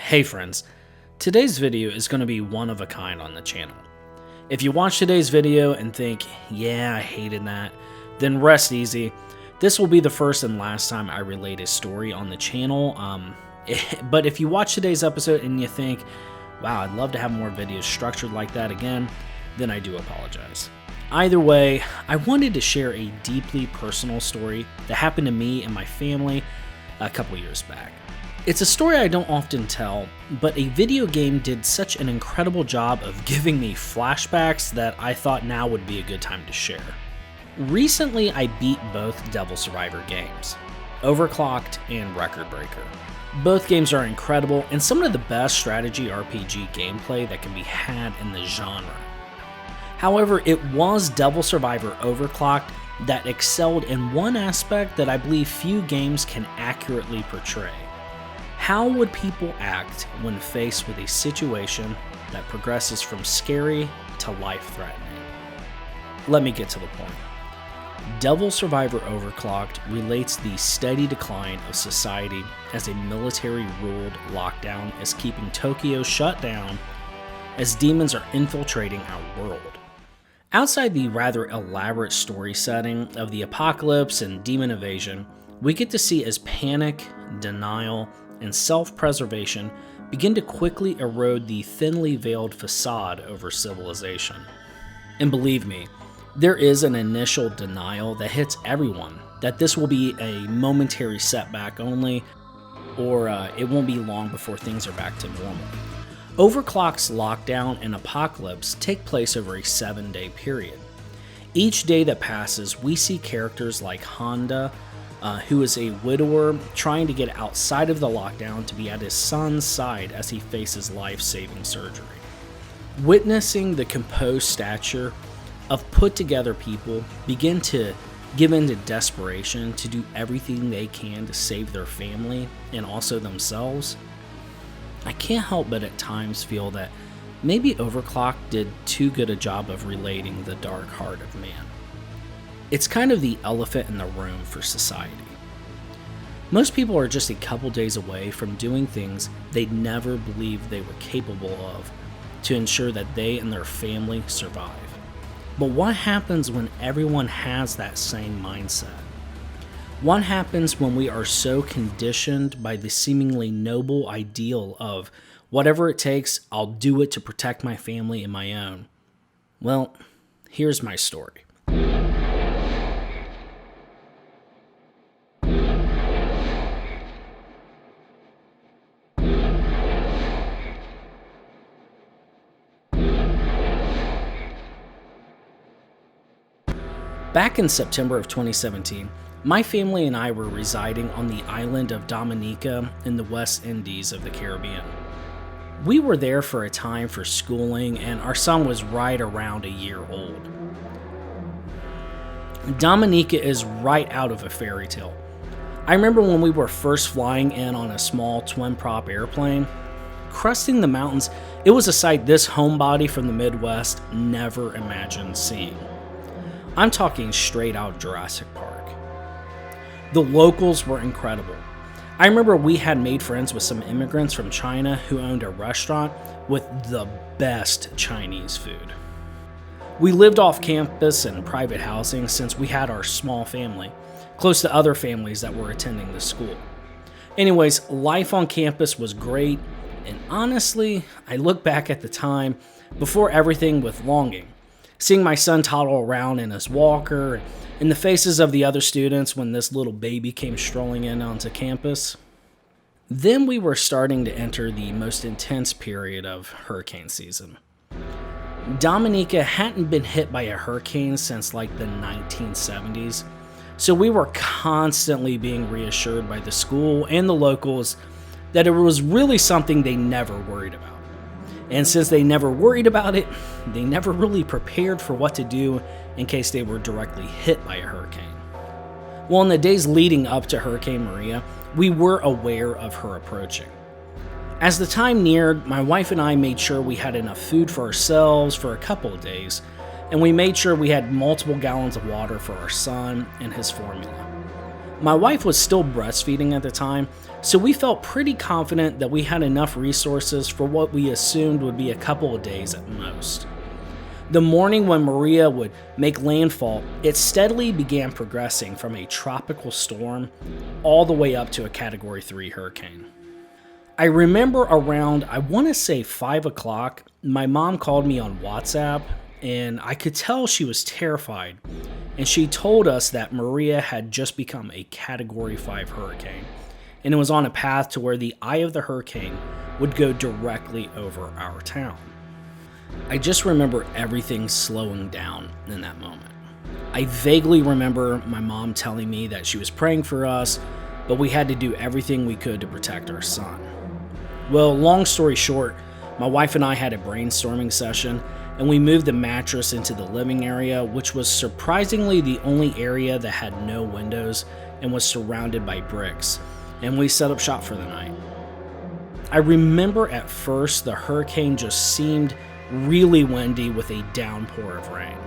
Hey friends, today's video is going to be one of a kind on the channel. If you watch today's video and think, yeah, I hated that, then rest easy. This will be the first and last time I relate a story on the channel. But if you watch today's episode and you think, wow, I'd love to have more videos structured like that again, then I do apologize. Either way, I wanted to share a deeply personal story that happened to me and my family a couple years back. It's a story I don't often tell, but a video game did such an incredible job of giving me flashbacks that I thought now would be a good time to share. Recently, I beat both Devil Survivor games, Overclocked and Record Breaker. Both games are incredible and some of the best strategy RPG gameplay that can be had in the genre. However, it was Devil Survivor Overclocked that excelled in one aspect that I believe few games can accurately portray. How would people act when faced with a situation that progresses from scary to life-threatening? Let me get to the point. Devil Survivor Overclocked relates the steady decline of society as a military-ruled lockdown is keeping Tokyo shut down as demons are infiltrating our world. Outside the rather elaborate story setting of the apocalypse and demon invasion, we get to see as panic, denial, and self-preservation begin to quickly erode the thinly veiled facade over civilization. And believe me, there is an initial denial that hits everyone that this will be a momentary setback only, or it won't be long before things are back to normal. Overclocked's lockdown and apocalypse take place over a 7-day period. Each day that passes, we see characters like Honda, who is a widower trying to get outside of the lockdown to be at his son's side as he faces life-saving surgery. Witnessing the composed stature of put-together people begin to give in to desperation to do everything they can to save their family and also themselves, I can't help but at times feel that maybe Overclocked did too good a job of relating the dark heart of man. It's kind of the elephant in the room for society. Most people are just a couple days away from doing things they'd never believed they were capable of to ensure that they and their family survive. But what happens when everyone has that same mindset? What happens when we are so conditioned by the seemingly noble ideal of whatever it takes, I'll do it to protect my family and my own? Well, here's my story. Back in September of 2017, my family and I were residing on the island of Dominica in the West Indies of the Caribbean. We were there for a time for schooling, and our son was right around a year old. Dominica is right out of a fairy tale. I remember when we were first flying in on a small twin-prop airplane, cresting the mountains, it was a sight this homebody from the Midwest never imagined seeing. I'm talking straight out Jurassic Park. The locals were incredible. I remember we had made friends with some immigrants from China who owned a restaurant with the best Chinese food. We lived off campus in private housing since we had our small family, close to other families that were attending the school. Anyways, life on campus was great, and honestly, I look back at the time before everything with longing. Seeing my son toddle around in his walker, and the faces of the other students when this little baby came strolling in onto campus. Then we were starting to enter the most intense period of hurricane season. Dominica hadn't been hit by a hurricane since like the 1970s, so we were constantly being reassured by the school and the locals that it was really something they never worried about. And since they never worried about it, they never really prepared for what to do in case they were directly hit by a hurricane. Well, in the days leading up to Hurricane Maria, we were aware of her approaching. As the time neared, my wife and I made sure we had enough food for ourselves for a couple of days, and we made sure we had multiple gallons of water for our son and his formula. My wife was still breastfeeding at the time, so we felt pretty confident that we had enough resources for what we assumed would be a couple of days at most. The morning when Maria would make landfall, it steadily began progressing from a tropical storm all the way up to a Category 3 hurricane. I remember around, I want to say 5 o'clock, my mom called me on WhatsApp, and I could tell she was terrified, and she told us that Maria had just become a Category 5 hurricane, and it was on a path to where the eye of the hurricane would go directly over our town. I just remember everything slowing down in that moment. I vaguely remember my mom telling me that she was praying for us, but we had to do everything we could to protect our son. Well, long story short, my wife and I had a brainstorming session, and we moved the mattress into the living area, which was surprisingly the only area that had no windows and was surrounded by bricks, and we set up shop for the night. I remember at first the hurricane just seemed really windy with a downpour of rain.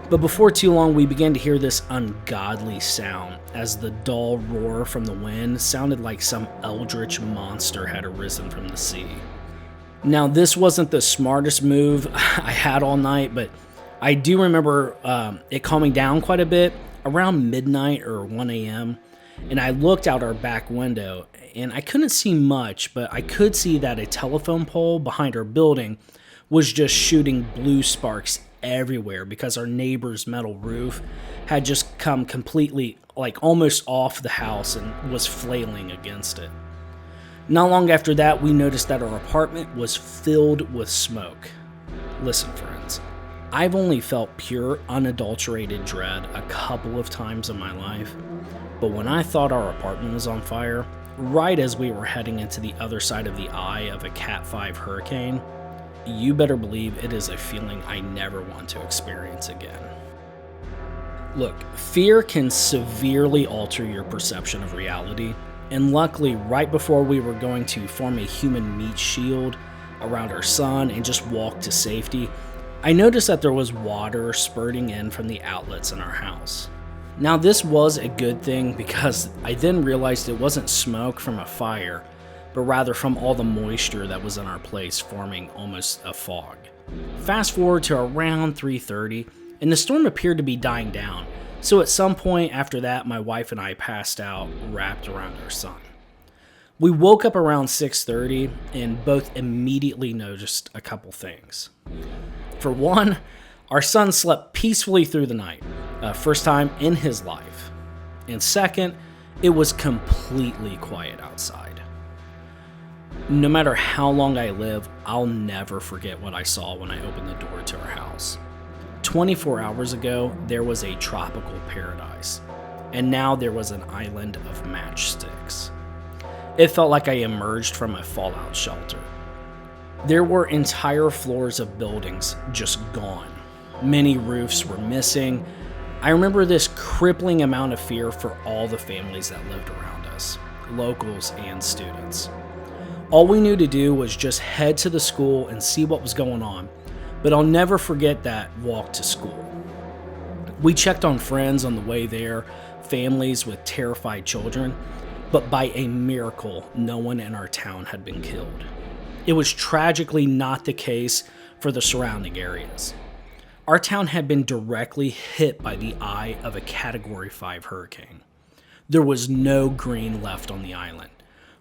But before too long, we began to hear this ungodly sound as the dull roar from the wind sounded like some eldritch monster had arisen from the sea. Now, this wasn't the smartest move I had all night, but I do remember it calming down quite a bit around midnight or 1 a.m. And I looked out our back window and I couldn't see much, but I could see that a telephone pole behind our building was just shooting blue sparks everywhere because our neighbor's metal roof had just come completely, like almost off the house and was flailing against it. Not long after that, we noticed that our apartment was filled with smoke. Listen, friends, I've only felt pure, unadulterated dread a couple of times in my life, but when I thought our apartment was on fire, right as we were heading into the other side of the eye of a Cat 5 hurricane, you better believe it is a feeling I never want to experience again. Look, fear can severely alter your perception of reality, and luckily, right before we were going to form a human meat shield around our son and just walk to safety, I noticed that there was water spurting in from the outlets in our house. Now, this was a good thing because I then realized it wasn't smoke from a fire, but rather from all the moisture that was in our place forming almost a fog. Fast forward to around 3:30, and the storm appeared to be dying down, so at some point after that, my wife and I passed out wrapped around our son. We woke up around 6:30 and both immediately noticed a couple things. For one, our son slept peacefully through the night, first time in his life. And second, it was completely quiet outside. No matter how long I live, I'll never forget what I saw when I opened the door to our house. 24 hours ago, there was a tropical paradise, and now there was an island of matchsticks. It felt like I emerged from a fallout shelter. There were entire floors of buildings just gone. Many roofs were missing. I remember this crippling amount of fear for all the families that lived around us, locals and students. All we knew to do was just head to the school and see what was going on, but I'll never forget that walk to school. We checked on friends on the way there, families with terrified children, but by a miracle, no one in our town had been killed. It was tragically not the case for the surrounding areas. Our town had been directly hit by the eye of a Category 5 hurricane. There was no green left on the island.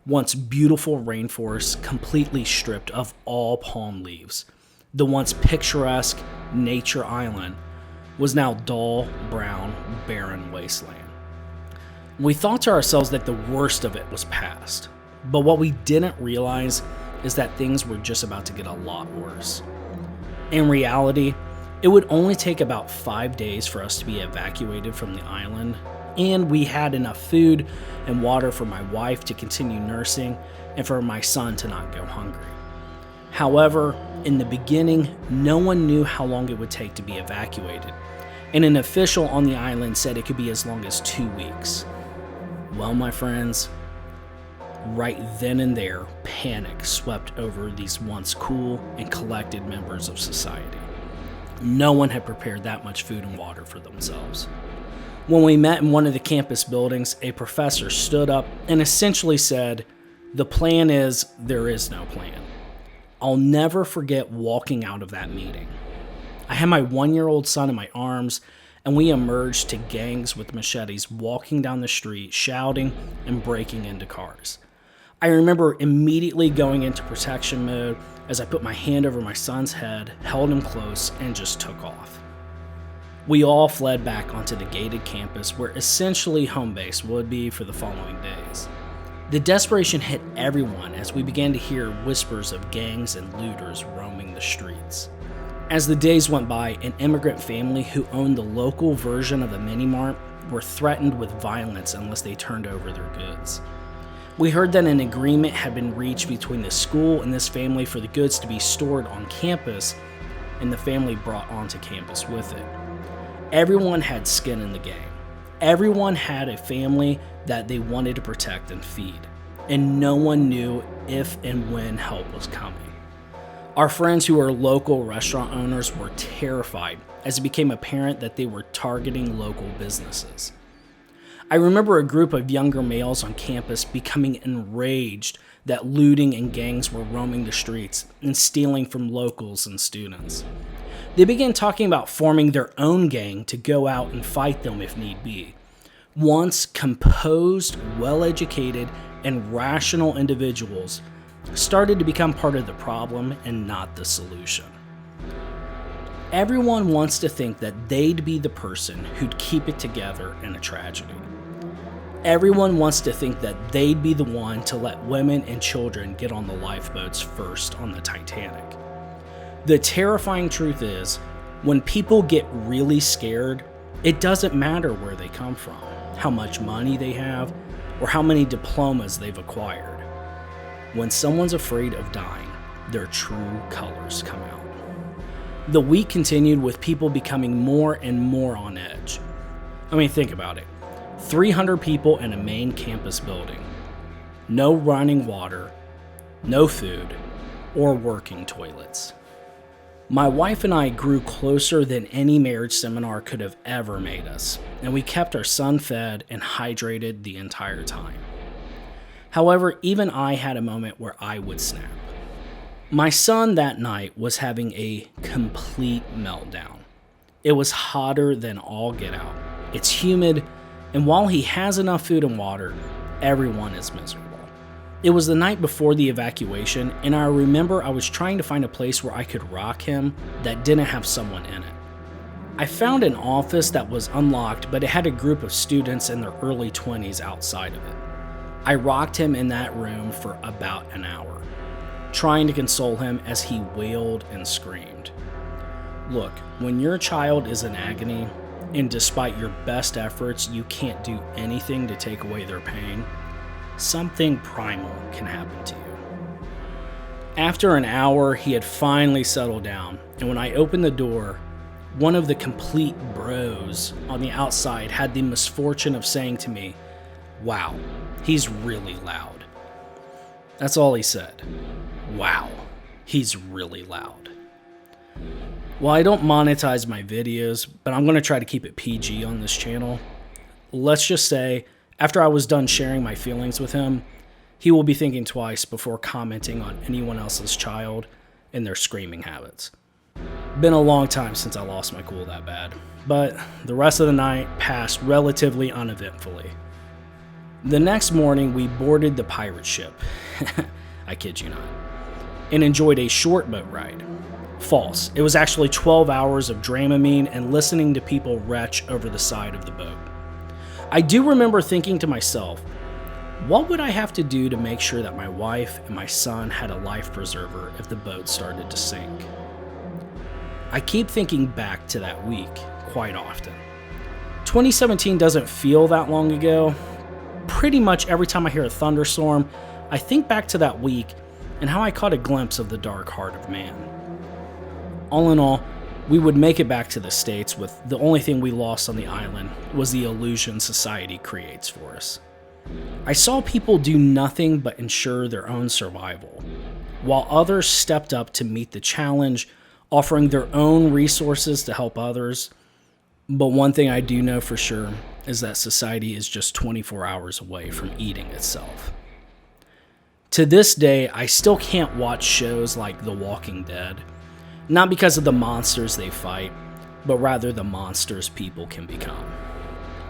Once beautiful rainforest completely stripped of all palm leaves, the once picturesque nature island was now dull, brown, barren wasteland. We thought to ourselves that the worst of it was past, but what we didn't realize is that things were just about to get a lot worse. In reality, it would only take about 5 days for us to be evacuated from the island, and we had enough food and water for my wife to continue nursing and for my son to not go hungry. However, in the beginning, no one knew how long it would take to be evacuated, and an official on the island said it could be as long as 2 weeks. Well, my friends, right then and there, panic swept over these once cool and collected members of society. No one had prepared that much food and water for themselves. When we met in one of the campus buildings, a professor stood up and essentially said, "The plan is, there is no plan." I'll never forget walking out of that meeting. I had my 1-year-old son in my arms, and we emerged to gangs with machetes walking down the street, shouting and breaking into cars. I remember immediately going into protection mode as I put my hand over my son's head, held him close, and just took off. We all fled back onto the gated campus where essentially home base would be for the following days. The desperation hit everyone as we began to hear whispers of gangs and looters roaming the streets. As the days went by, an immigrant family who owned the local version of a mini-mart were threatened with violence unless they turned over their goods. We heard that an agreement had been reached between the school and this family for the goods to be stored on campus, and the family brought onto campus with it. Everyone had skin in the game. Everyone had a family that they wanted to protect and feed, and no one knew if and when help was coming. Our friends who are local restaurant owners were terrified as it became apparent that they were targeting local businesses. I remember a group of younger males on campus becoming enraged that looting and gangs were roaming the streets and stealing from locals and students. They began talking about forming their own gang to go out and fight them if need be. Once composed, well-educated, and rational individuals started to become part of the problem and not the solution. Everyone wants to think that they'd be the person who'd keep it together in a tragedy. Everyone wants to think that they'd be the one to let women and children get on the lifeboats first on the Titanic. The terrifying truth is, when people get really scared, it doesn't matter where they come from, how much money they have, or how many diplomas they've acquired. When someone's afraid of dying, their true colors come out. The week continued with people becoming more and more on edge. I mean, think about it. 300 people in a main campus building. No running water, no food, or working toilets. My wife and I grew closer than any marriage seminar could have ever made us, and we kept our son fed and hydrated the entire time. However, even I had a moment where I would snap. My son that night was having a complete meltdown. It was hotter than all get out. It's humid, and while he has enough food and water, everyone is miserable. It was the night before the evacuation, and I remember I was trying to find a place where I could rock him that didn't have someone in it. I found an office that was unlocked, but it had a group of students in their early 20s outside of it. I rocked him in that room for about an hour, trying to console him as he wailed and screamed. Look, when your child is in agony, and despite your best efforts, you can't do anything to take away their pain, something primal can happen to you. After an hour, he had finally settled down, and when I opened the door, one of the complete bros on the outside had the misfortune of saying to me, "Wow, he's really loud." That's all he said. Wow, he's really loud. Well, I don't monetize my videos, but I'm going to try to keep it PG on this channel. Let's just say, after I was done sharing my feelings with him, he will be thinking twice before commenting on anyone else's child and their screaming habits. Been a long time since I lost my cool that bad, but the rest of the night passed relatively uneventfully. The next morning, we boarded the pirate ship, I kid you not, and enjoyed a short boat ride. False. It was actually 12 hours of Dramamine and listening to people retch over the side of the boat. I do remember thinking to myself, what would I have to do to make sure that my wife and my son had a life preserver if the boat started to sink? I keep thinking back to that week quite often. 2017 doesn't feel that long ago. Pretty much every time I hear a thunderstorm, I think back to that week and how I caught a glimpse of the dark heart of man. All in all, we would make it back to the States with the only thing we lost on the island was the illusion society creates for us. I saw people do nothing but ensure their own survival, while others stepped up to meet the challenge, offering their own resources to help others. But one thing I do know for sure is that society is just 24 hours away from eating itself. To this day, I still can't watch shows like The Walking Dead, not because of the monsters they fight, but rather the monsters people can become.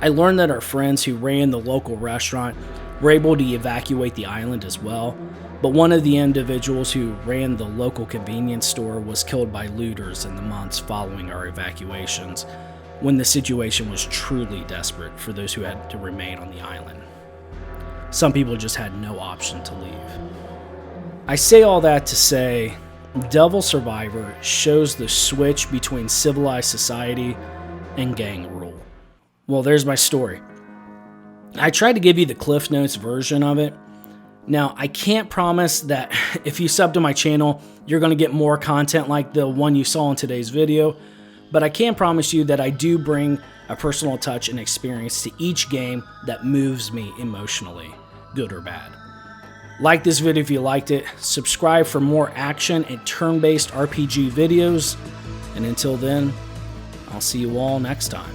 I learned that our friends who ran the local restaurant were able to evacuate the island as well, but one of the individuals who ran the local convenience store was killed by looters in the months following our evacuations, when the situation was truly desperate for those who had to remain on the island. Some people just had no option to leave. I say all that to say, Devil Survivor shows the switch between civilized society and gang rule. Well, there's my story. I tried to give you the Cliff Notes version of it. Now, I can't promise that if you sub to my channel, you're going to get more content like the one you saw in today's video, but I can promise you that I do bring a personal touch and experience to each game that moves me emotionally, good or bad. Like this video if you liked it, subscribe for more action and turn-based RPG videos, and until then, I'll see you all next time.